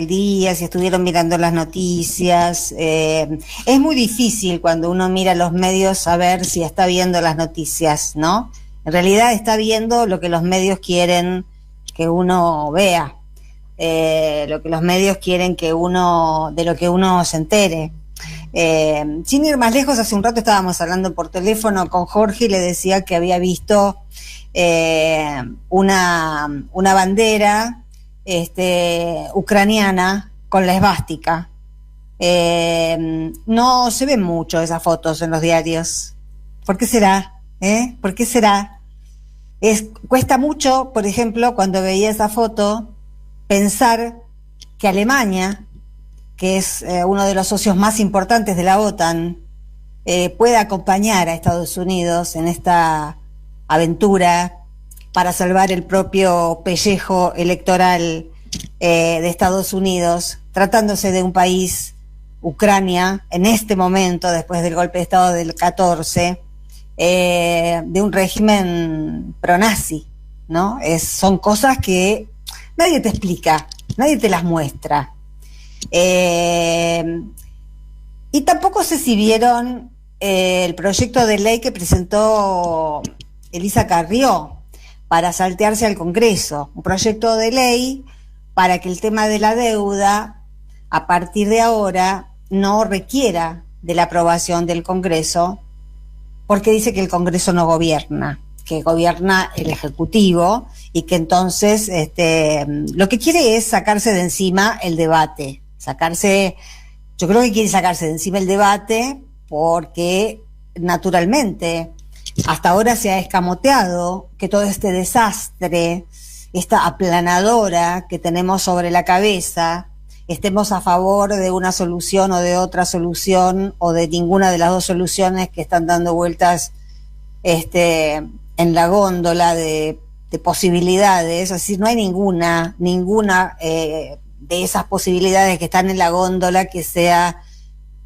el día, si estuvieron mirando las noticias. Es muy difícil cuando uno mira los medios saber si está viendo las noticias, ¿no? En realidad está viendo lo que los medios quieren que uno vea, lo que los medios quieren de lo que uno se entere. Sin ir más lejos, hace un rato estábamos hablando por teléfono con Jorge y le decía que había visto una bandera ucraniana con la esvástica. No se ven mucho esas fotos en los diarios. ¿Por qué será? ¿Por qué será? Cuesta mucho, por ejemplo, cuando veía esa foto, pensar que Alemania, que es uno de los socios más importantes de la OTAN, pueda acompañar a Estados Unidos en esta aventura para salvar el propio pellejo electoral de Estados Unidos, tratándose de un país, Ucrania, en este momento, después del golpe de Estado del 14, de un régimen pronazi, ¿no? Son cosas que nadie te explica, nadie te las muestra. Y tampoco sé si vieron el proyecto de ley que presentó Elisa Carrió para saltearse al Congreso, un proyecto de ley para que el tema de la deuda a partir de ahora no requiera de la aprobación del Congreso, porque dice que el Congreso no gobierna, que gobierna el Ejecutivo, y que entonces lo que quiere es sacarse de encima el debate, yo creo que quiere sacarse de encima el debate porque naturalmente hasta ahora se ha escamoteado que todo este desastre, esta aplanadora que tenemos sobre la cabeza, estemos a favor de una solución o de otra solución o de ninguna de las dos soluciones que están dando vueltas en la góndola de posibilidades. Es decir, no hay ninguna de esas posibilidades que están en la góndola que sea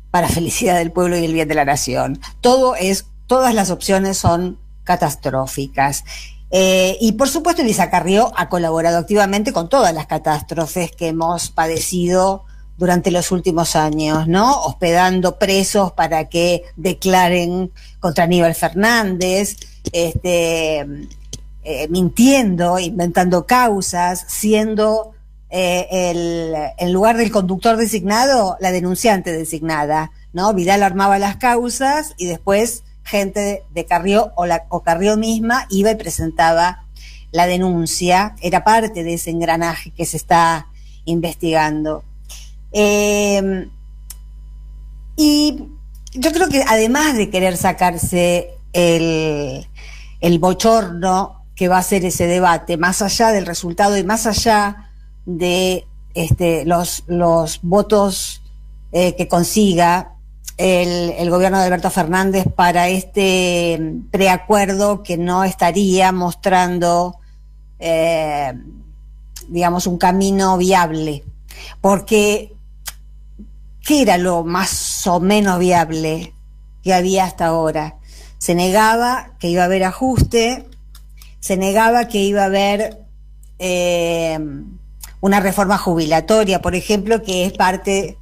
para felicidad del pueblo y el bien de la nación. Todas las opciones son catastróficas. Y por supuesto Elisa Carrió ha colaborado activamente con todas las catástrofes que hemos padecido durante los últimos años, ¿no? Hospedando presos para que declaren contra Aníbal Fernández, mintiendo, inventando causas, siendo en lugar del conductor designado, la denunciante designada, ¿no? Vidal armaba las causas y después gente de Carrió o Carrió misma iba y presentaba la denuncia, era parte de ese engranaje que se está investigando. Y yo creo que además de querer sacarse el bochorno que va a ser ese debate, más allá del resultado y más allá de los votos que consiga el gobierno de Alberto Fernández para este preacuerdo que no estaría mostrando, digamos, un camino viable. Porque, ¿qué era lo más o menos viable que había hasta ahora? Se negaba que iba a haber ajuste, se negaba que iba a haber una reforma jubilatoria, por ejemplo, que es parte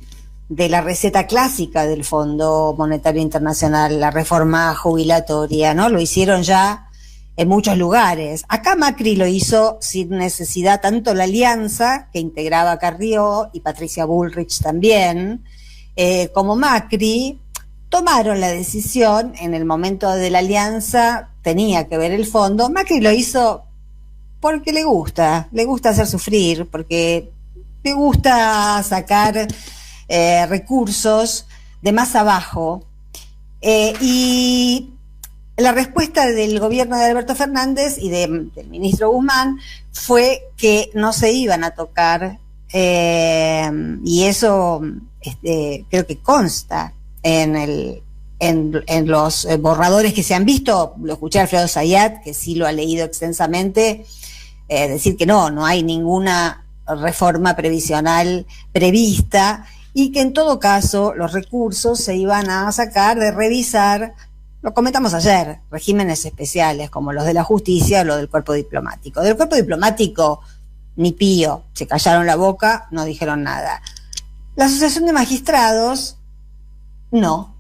de la receta clásica del Fondo Monetario Internacional, la reforma jubilatoria, ¿no? Lo hicieron ya en muchos lugares. Acá Macri lo hizo sin necesidad, tanto la alianza, que integraba a Carrió y Patricia Bullrich también, como Macri, tomaron la decisión, en el momento de la alianza tenía que ver el fondo. Macri lo hizo porque le gusta hacer sufrir, porque le gusta sacar recursos de más abajo, y la respuesta del gobierno de Alberto Fernández y del ministro Guzmán fue que no se iban a tocar, y eso creo que consta en los borradores que se han visto. Lo escuché a Alfredo Zayat, que sí lo ha leído extensamente, decir que no hay ninguna reforma previsional prevista, y que en todo caso los recursos se iban a sacar de revisar, lo comentamos ayer, regímenes especiales como los de la justicia o los del cuerpo diplomático. Del cuerpo diplomático ni pío, se callaron la boca, no dijeron nada. La Asociación de Magistrados, no.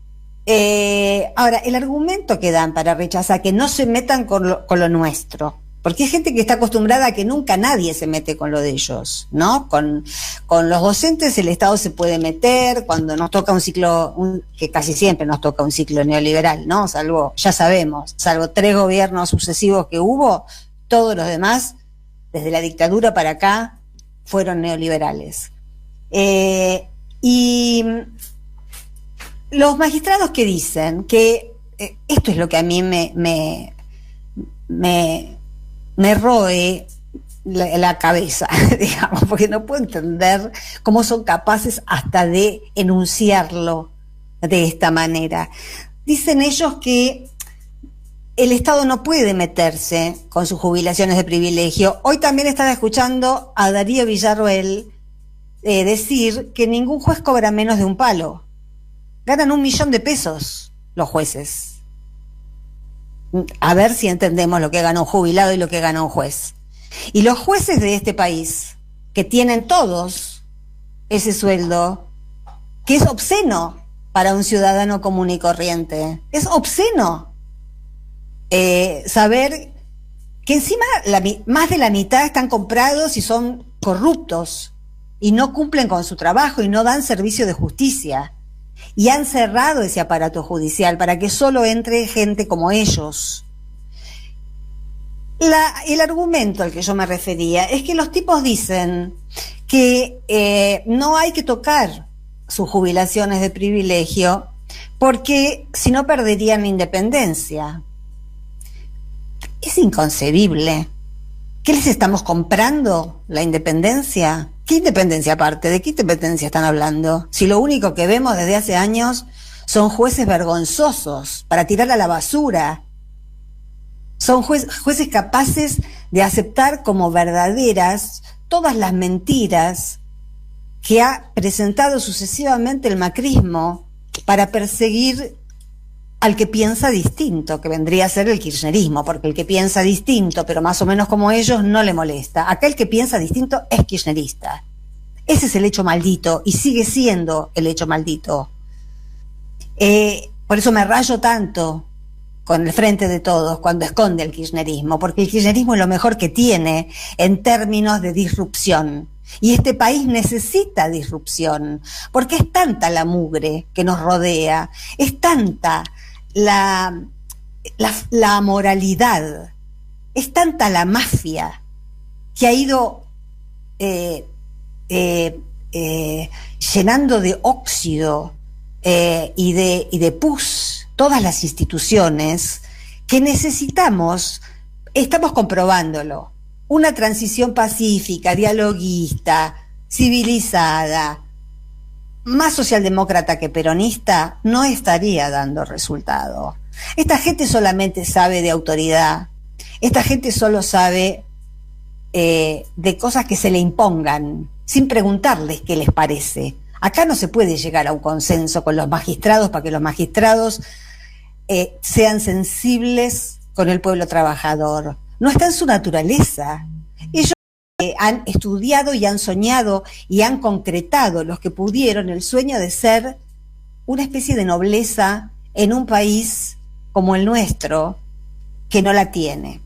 Ahora, el argumento que dan para rechazar que no se metan con lo nuestro, porque hay gente que está acostumbrada a que nunca nadie se mete con lo de ellos, ¿no? Con los docentes el Estado se puede meter cuando nos toca un ciclo, que casi siempre nos toca un ciclo neoliberal, ¿no? Salvo 3 gobiernos sucesivos que hubo, todos los demás, desde la dictadura para acá, fueron neoliberales. Y los magistrados que dicen que esto es lo que a mí me roe la cabeza, digamos, porque no puedo entender cómo son capaces hasta de enunciarlo de esta manera. Dicen ellos que el Estado no puede meterse con sus jubilaciones de privilegio. Hoy también estaba escuchando a Darío Villarroel decir que ningún juez cobra menos de un palo. Ganan 1 millón de pesos los jueces. A ver si entendemos lo que gana un jubilado y lo que gana un juez. Y los jueces de este país, que tienen todos ese sueldo, que es obsceno para un ciudadano común y corriente, es obsceno saber que encima más de la mitad están comprados y son corruptos y no cumplen con su trabajo y no dan servicio de justicia. Y han cerrado ese aparato judicial para que solo entre gente como ellos. El argumento al que yo me refería es que los tipos dicen que no hay que tocar sus jubilaciones de privilegio porque si no perderían la independencia. Es inconcebible. ¿Qué les estamos comprando? ¿La independencia? ¿Qué independencia aparte? ¿De qué independencia están hablando? Si lo único que vemos desde hace años son jueces vergonzosos para tirar a la basura. Son jueces capaces de aceptar como verdaderas todas las mentiras que ha presentado sucesivamente el macrismo para perseguir al que piensa distinto, que vendría a ser el kirchnerismo, porque el que piensa distinto, pero más o menos como ellos, no le molesta. Acá el que piensa distinto es kirchnerista. Ese es el hecho maldito y sigue siendo el hecho maldito. Por eso me rayo tanto con el Frente de Todos cuando esconde el kirchnerismo, porque el kirchnerismo es lo mejor que tiene en términos de disrupción. Y este país necesita disrupción, porque es tanta la mugre que nos rodea, es tanta la moralidad, es tanta la mafia que ha ido llenando de óxido y de pus todas las instituciones, que necesitamos, estamos comprobándolo, una transición pacífica, dialoguista, civilizada, más socialdemócrata que peronista, no estaría dando resultado. Esta gente solamente sabe de autoridad, esta gente solo sabe de cosas que se le impongan, sin preguntarles qué les parece. Acá no se puede llegar a un consenso con los magistrados para que los magistrados sean sensibles con el pueblo trabajador. No está en su naturaleza. Ellos han estudiado y han soñado y han concretado, los que pudieron, el sueño de ser una especie de nobleza en un país como el nuestro, que no la tiene.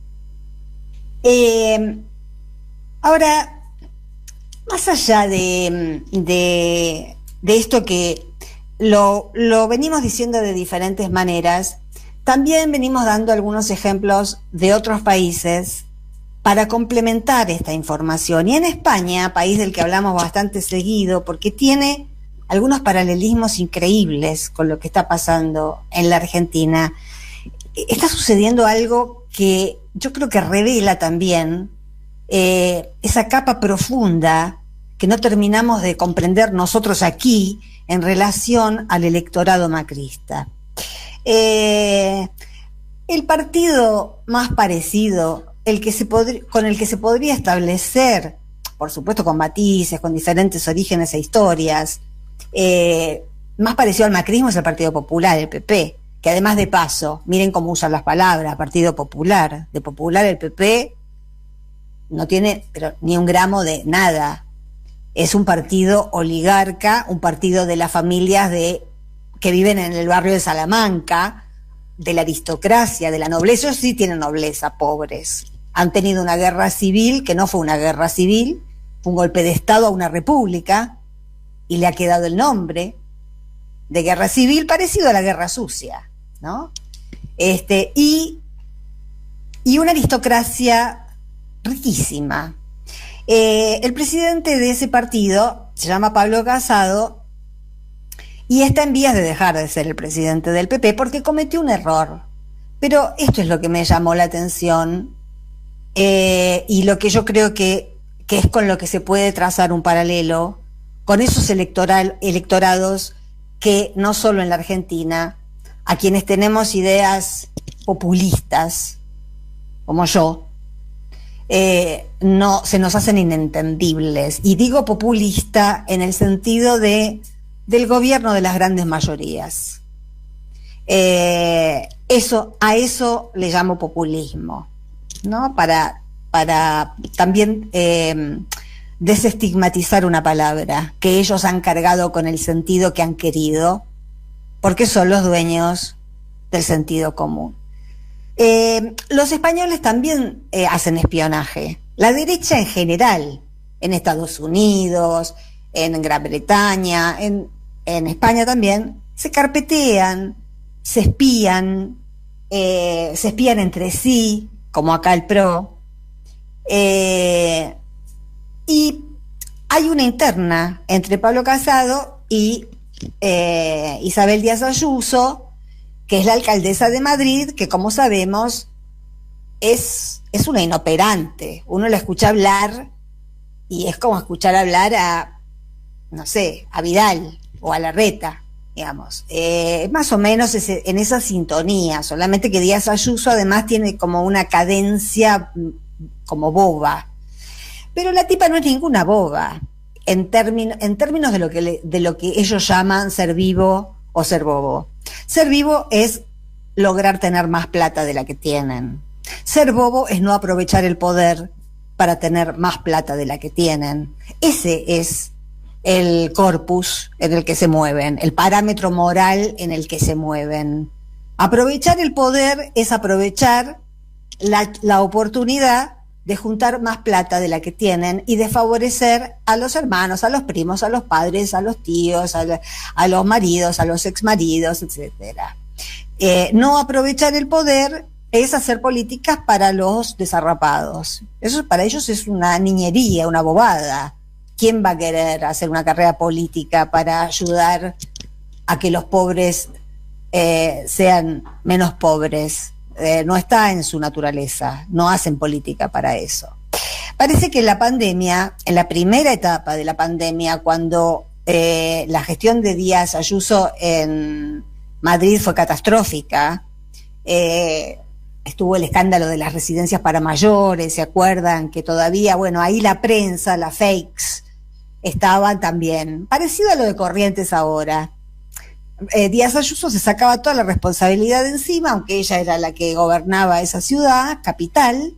Ahora, más allá de esto que lo venimos diciendo de diferentes maneras, también venimos dando algunos ejemplos de otros países para complementar esta información. Y en España, país del que hablamos bastante seguido, porque tiene algunos paralelismos increíbles con lo que está pasando en la Argentina, está sucediendo algo que yo creo que revela también esa capa profunda que no terminamos de comprender nosotros aquí en relación al electorado macrista. El partido más parecido, con el que se podría establecer, por supuesto con matices, con diferentes orígenes e historias, más parecido al macrismo es el Partido Popular, el PP, que además de paso, miren cómo usan las palabras, Partido Popular, de popular el PP, no tiene pero ni un gramo de nada. Es un partido oligarca, un partido de las familias que viven en el barrio de Salamanca, de la aristocracia, de la nobleza. Ellos sí tienen nobleza, pobres. Han tenido una guerra civil que no fue una guerra civil, fue un golpe de Estado a una república, y le ha quedado el nombre de guerra civil parecido a la guerra sucia, ¿no? Y una aristocracia riquísima. El presidente de ese partido se llama Pablo Casado y está en vías de dejar de ser el presidente del PP porque cometió un error. Pero esto es lo que me llamó la atención y lo que yo creo que es con lo que se puede trazar un paralelo con esos electorados que no solo en la Argentina, a quienes tenemos ideas populistas, como yo, no se nos hacen inentendibles. Y digo populista en el sentido del gobierno de las grandes mayorías. A eso le llamo populismo, ¿no? Para también desestigmatizar una palabra que ellos han cargado con el sentido que han querido, porque son los dueños del sentido común. Los españoles también hacen espionaje. La derecha en general, en Estados Unidos, en Gran Bretaña, en España también, se carpetean, se espían entre sí, como acá el PRO. Y hay una interna entre Pablo Casado y Isabel Díaz Ayuso, que es la alcaldesa de Madrid, que como sabemos es una inoperante. Uno la escucha hablar y es como escuchar hablar a, no sé, a Vidal o a Larreta, digamos. Más o menos en esa sintonía, solamente que Díaz Ayuso además tiene como una cadencia como boba. Pero la tipa no es ninguna boba, en términos de lo que ellos llaman ser vivo o ser bobo. Ser vivo es lograr tener más plata de la que tienen. Ser bobo es no aprovechar el poder para tener más plata de la que tienen. Ese es el corpus en el que se mueven, el parámetro moral en el que se mueven. Aprovechar el poder es aprovechar la oportunidad de juntar más plata de la que tienen y de favorecer a los hermanos, a los primos, a los padres, a los tíos, a los maridos, a los exmaridos, etcétera. No aprovechar el poder es hacer políticas para los desarrapados. Eso para ellos es una niñería, una bobada. ¿Quién va a querer hacer una carrera política para ayudar a que los pobres sean menos pobres? No está en su naturaleza, no hacen política para eso. Parece que en la pandemia, en la primera etapa de la pandemia, cuando la gestión de Díaz Ayuso en Madrid fue catastrófica, estuvo el escándalo de las residencias para mayores, ¿se acuerdan? Que todavía, bueno, ahí la prensa, las fakes, estaban también, parecido a lo de Corrientes ahora. Díaz Ayuso se sacaba toda la responsabilidad de encima, aunque ella era la que gobernaba esa ciudad, capital,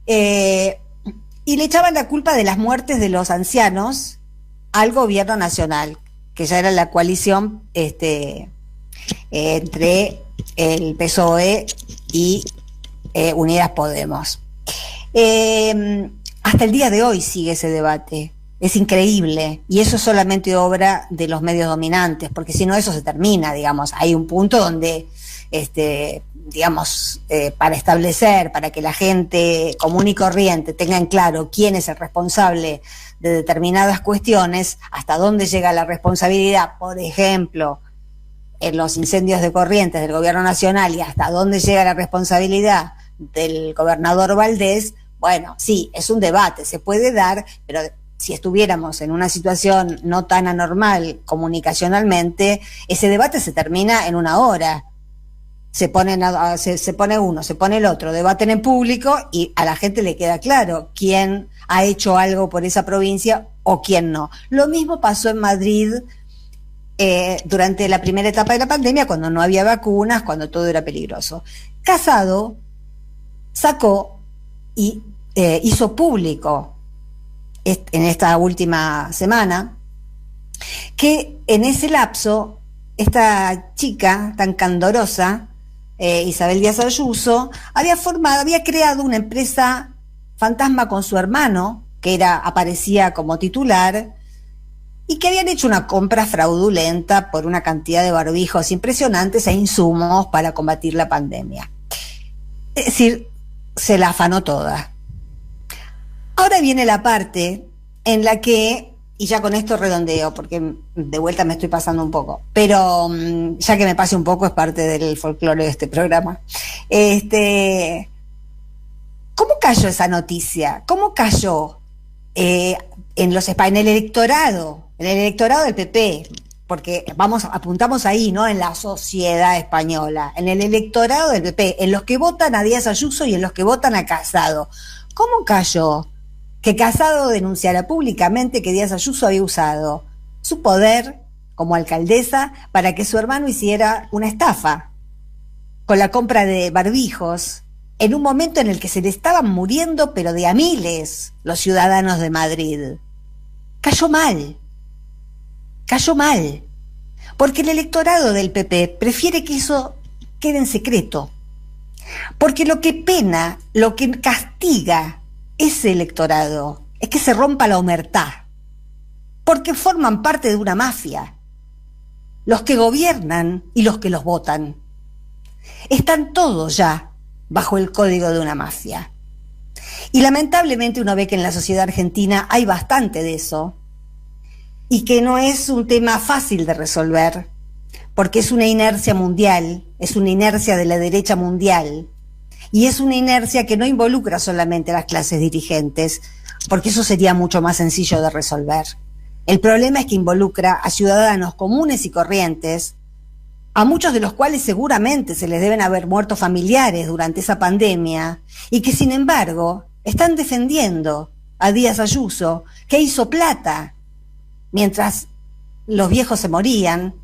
y le echaban la culpa de las muertes de los ancianos al gobierno nacional, que ya era la coalición entre el PSOE y Unidas Podemos. Hasta el día de hoy sigue ese debate. Es increíble, y eso es solamente obra de los medios dominantes, porque si no eso se termina, digamos. Hay un punto donde, para establecer, para que la gente común y corriente tenga en claro quién es el responsable de determinadas cuestiones, hasta dónde llega la responsabilidad, por ejemplo, en los incendios de Corrientes del gobierno nacional, y hasta dónde llega la responsabilidad del gobernador Valdés. Bueno, sí, es un debate, se puede dar, pero si estuviéramos en una situación no tan anormal comunicacionalmente, ese debate se termina en una hora. Se pone uno, se pone el otro, debaten en público y a la gente le queda claro quién ha hecho algo por esa provincia o quién no. Lo mismo pasó en Madrid durante la primera etapa de la pandemia, cuando no había vacunas, cuando todo era peligroso. Casado sacó y hizo público en esta última semana que en ese lapso esta chica tan candorosa, Isabel Díaz Ayuso, había creado una empresa fantasma con su hermano, que aparecía como titular, y que habían hecho una compra fraudulenta por una cantidad de barbijos impresionantes e insumos para combatir la pandemia. Es decir, se la afanó toda. Ahora viene la parte en la que, y ya con esto redondeo, porque de vuelta me estoy pasando un poco, pero ya que me pase un poco es parte del folclore de este programa. ¿Cómo cayó esa noticia? ¿Cómo cayó en el electorado del PP? Porque apuntamos ahí, ¿no? En la sociedad española, en el electorado del PP, en los que votan a Díaz Ayuso y en los que votan a Casado. ¿Cómo cayó que Casado denunciara públicamente que Díaz Ayuso había usado su poder como alcaldesa para que su hermano hiciera una estafa con la compra de barbijos en un momento en el que se le estaban muriendo, pero de a miles, los ciudadanos de Madrid? Cayó mal, porque el electorado del PP prefiere que eso quede en secreto, porque lo que pena, lo que castiga ese electorado es que se rompa la omertá, porque forman parte de una mafia. Los que gobiernan y los que los votan están todos ya bajo el código de una mafia. Y lamentablemente uno ve que en la sociedad argentina hay bastante de eso, y que no es un tema fácil de resolver, porque es una inercia mundial, es una inercia de la derecha mundial, y es una inercia que no involucra solamente a las clases dirigentes, porque eso sería mucho más sencillo de resolver. El problema es que involucra a ciudadanos comunes y corrientes, a muchos de los cuales seguramente se les deben haber muerto familiares durante esa pandemia, y que sin embargo están defendiendo a Díaz Ayuso, que hizo plata mientras los viejos se morían,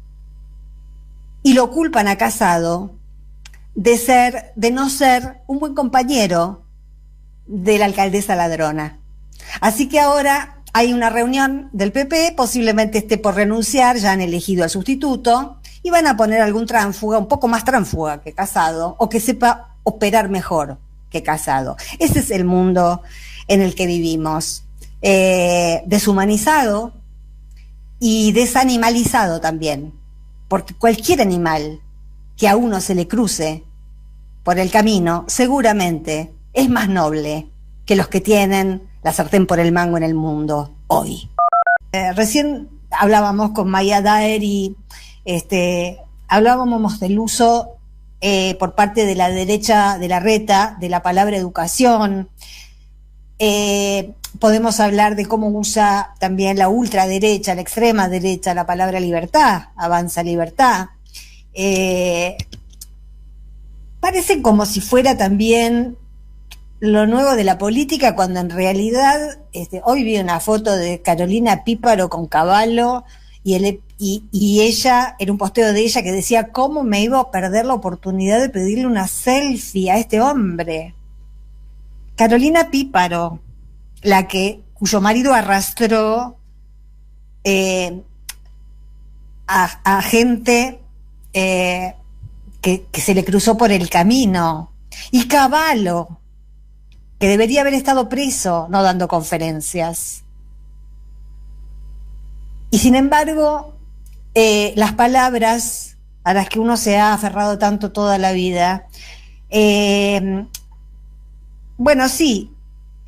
y lo culpan a Casado de no ser un buen compañero de la alcaldesa ladrona. Así que ahora hay una reunión del PP, posiblemente esté por renunciar, ya han elegido al sustituto, y van a poner algún tránsfuga, un poco más tránsfuga que Casado, o que sepa operar mejor que Casado. Ese es el mundo en el que vivimos, deshumanizado y desanimalizado también, porque cualquier animal que a uno se le cruce por el camino seguramente es más noble que los que tienen la sartén por el mango en el mundo hoy. Recién hablábamos con Maya Daer y hablábamos del uso por parte de la derecha de la reta de la palabra educación. Podemos hablar de cómo usa también la ultraderecha, la extrema derecha, la palabra libertad, avanza libertad. Parece como si fuera también lo nuevo de la política, cuando en realidad hoy vi una foto de Carolina Píparo con Cavallo y ella, era un posteo de ella que decía cómo me iba a perder la oportunidad de pedirle una selfie a este hombre. Carolina Píparo, cuyo marido arrastró a gente que se le cruzó por el camino, y Cavallo, que debería haber estado preso, no dando conferencias. Y sin embargo, las palabras a las que uno se ha aferrado tanto toda la vida, bueno, sí,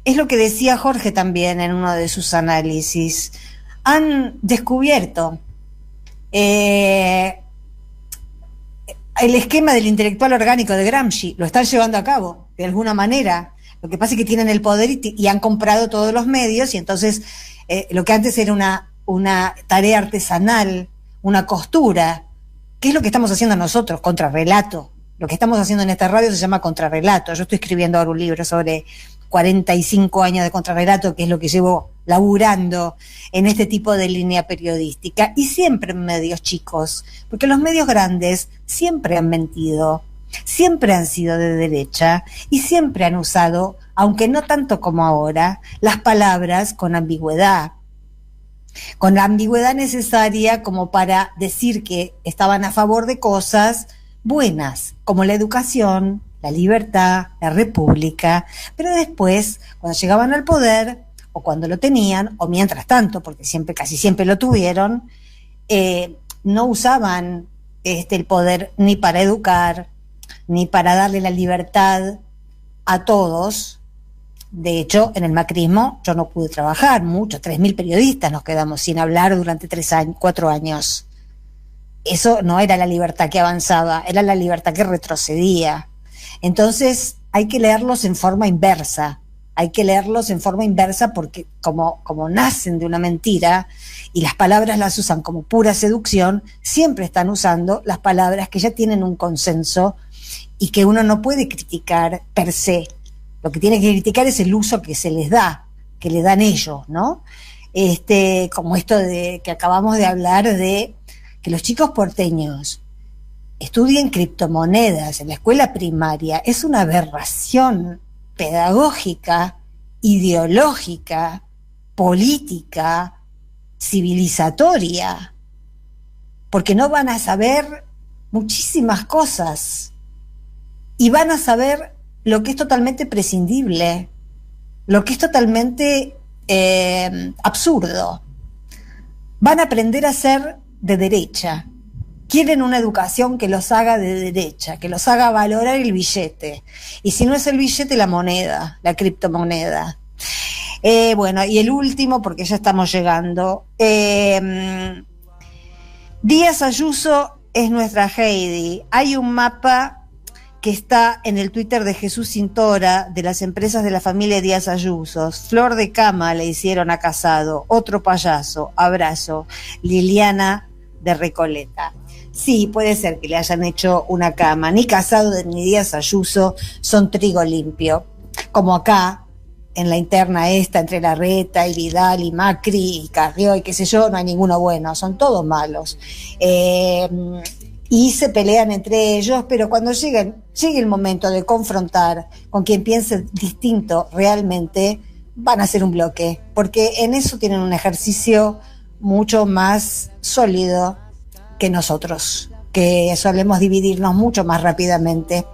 es lo que decía Jorge también en uno de sus análisis. Han descubierto el esquema del intelectual orgánico de Gramsci, lo están llevando a cabo de alguna manera. Lo que pasa es que tienen el poder y han comprado todos los medios, y entonces lo que antes era una tarea artesanal, una costura, ¿qué es lo que estamos haciendo nosotros? Contrarrelato. Lo que estamos haciendo en esta radio se llama contrarrelato. Yo estoy escribiendo ahora un libro sobre 45 años de contrarrelato, que es lo que llevo laburando en este tipo de línea periodística, y siempre en medios chicos, porque los medios grandes siempre han mentido, siempre han sido de derecha y siempre han usado aunque no tanto como ahora, las palabras con la ambigüedad necesaria como para decir que estaban a favor de cosas buenas, como la educación, la libertad, la república, pero después, cuando llegaban al poder, o cuando lo tenían, o mientras tanto, porque siempre, casi siempre lo tuvieron, no usaban el poder ni para educar, ni para darle la libertad a todos. De hecho, en el macrismo yo no pude trabajar mucho, 3.000 periodistas nos quedamos sin hablar durante 4 años. Eso no era la libertad que avanzaba, era la libertad que retrocedía. Entonces hay que leerlos en forma inversa, porque como nacen de una mentira y las palabras las usan como pura seducción, siempre están usando las palabras que ya tienen un consenso y que uno no puede criticar per se. Lo que tiene que criticar es el uso que se les da, que le dan ellos, ¿no? Como esto de que acabamos de hablar de que los chicos porteños estudien criptomonedas en la escuela primaria, es una aberración pedagógica, ideológica, política, civilizatoria, porque no van a saber muchísimas cosas y van a saber lo que es totalmente prescindible, lo que es totalmente absurdo. Van a aprender a ser de derecha. Quieren una educación que los haga de derecha, que los haga valorar el billete. Y si no es el billete, la moneda, la criptomoneda. Bueno, y el último, porque ya estamos llegando. Díaz Ayuso es nuestra Heidi. Hay un mapa que está en el Twitter de Jesús Cintora, de las empresas de la familia Díaz Ayuso. Flor de cama le hicieron a Casado, otro payaso, abrazo, Liliana de Recoleta. Sí, puede ser que le hayan hecho una cama. Ni Casado ni Díaz Ayuso son trigo limpio. Como acá, en la interna esta, entre Larreta y Vidal y Macri y Carrió y qué sé yo, no hay ninguno bueno, son todos malos. Y se pelean entre ellos, pero cuando llegue el momento de confrontar con quien piense distinto realmente, van a hacer un bloque, porque en eso tienen un ejercicio mucho más sólido que nosotros, que solemos dividirnos mucho más rápidamente.